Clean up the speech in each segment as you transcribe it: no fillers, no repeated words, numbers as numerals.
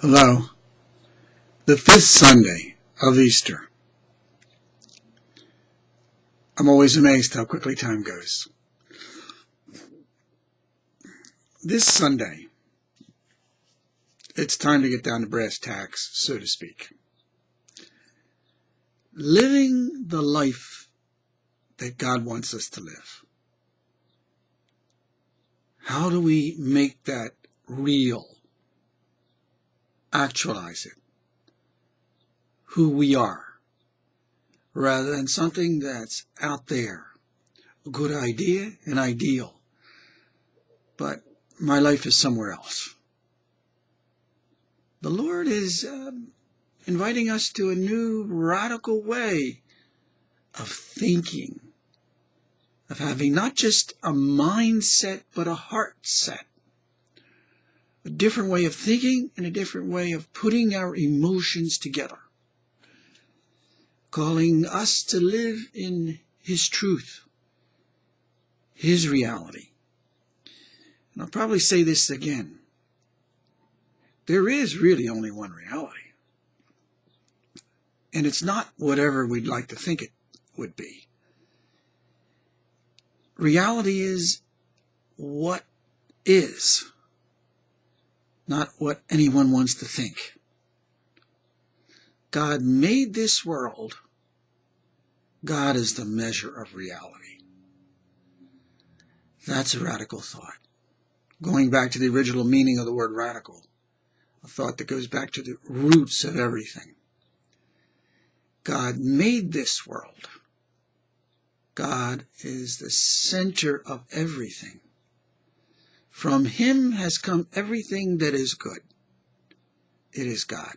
Hello. The fifth Sunday of Easter. I'm always amazed how quickly time goes. This Sunday, it's time to get down to brass tacks, so to speak. Living the life that God wants us to live. How do we make that real? Actualize it. Who we are, rather than something that's out there. A good idea, an ideal. But my life is somewhere else. The Lord is inviting us to a new radical way of thinking, of having not just a mindset, but a heart set. A different way of thinking and a different way of putting our emotions together. Calling us to live in His truth, His reality. And I'll probably say this again. There is really only one reality. And it's not whatever we'd like to think it would be. Reality is what is, not what anyone wants to think. God made this world. God is the measure of reality. That's a radical thought. Going back to the original meaning of the word radical, a thought that goes back to the roots of everything. God made this world. God is the center of everything. From Him has come everything that is good. It is God.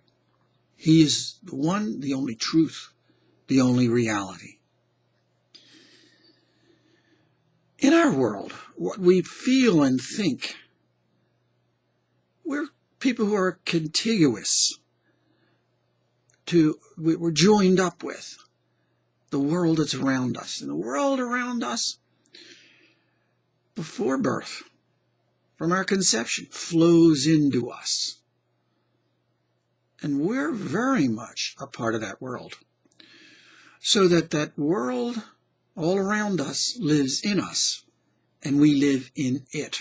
He is the one, the only truth, the only reality. In our world, what we feel and think, we're people who are contiguous to, we're joined up with the world that's around us. And the world around us, before birth, from our conception, flows into us. And we're very much a part of that world. So that world all around us lives in us, and we live in it.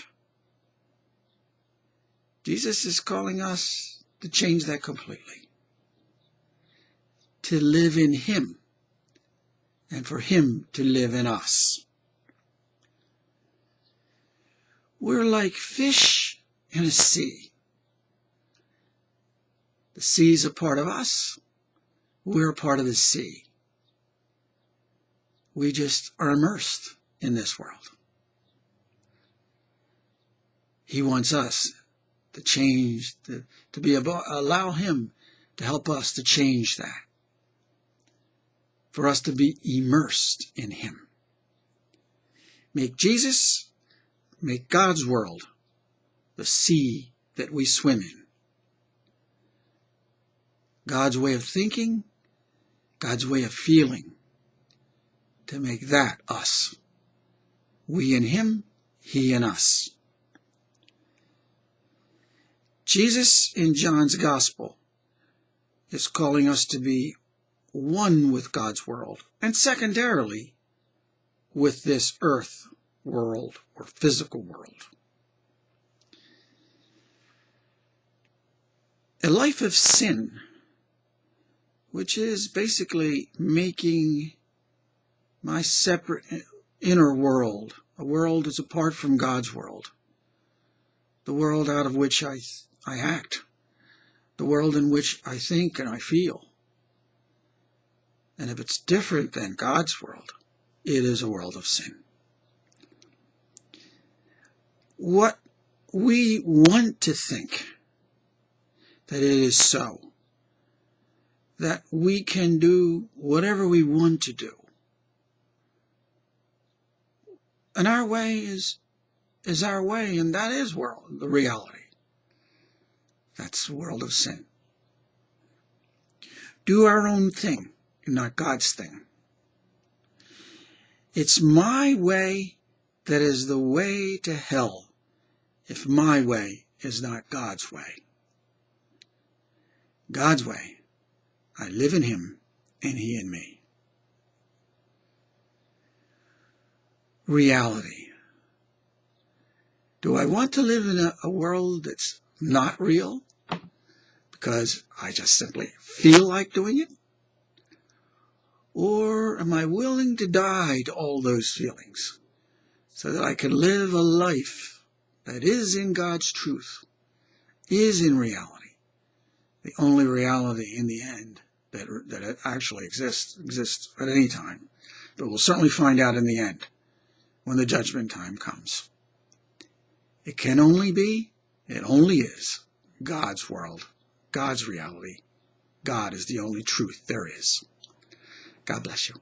Jesus is calling us to change that completely. To live in Him, and for Him to live in us. We're like fish in a sea. The sea is a part of us. We're a part of the sea. We just are immersed in this world. He wants us to change, allow Him to help us to change that. For us to be immersed in Him. Make Jesus, make God's world the sea that we swim in. God's way of thinking, God's way of feeling, to make that us. We in Him, He in us. Jesus in John's Gospel is calling us to be one with God's world, and secondarily with this earth world or physical world. A life of sin, which is basically making my separate inner world, a world that's apart from God's world, the world out of which I act, the world in which I think and I feel. And if it's different than God's world, it is a world of sin. What we want to think that it is so, that we can do whatever we want to do. And our way is our way, and that is the reality. That's the world of sin. Do our own thing, not God's thing. It's my way that is the way to hell, if my way is not God's way. God's way. I live in him and he in me. Reality. Do I want to live in a world that's not real because I just simply feel like doing it? Or am I willing to die to all those feelings so that I can live a life that is in God's truth, is in reality, the only reality in the end that actually exists at any time, but we'll certainly find out in the end when the judgment time comes. It can only be, it only is, God's world, God's reality. God is the only truth there is. God bless you.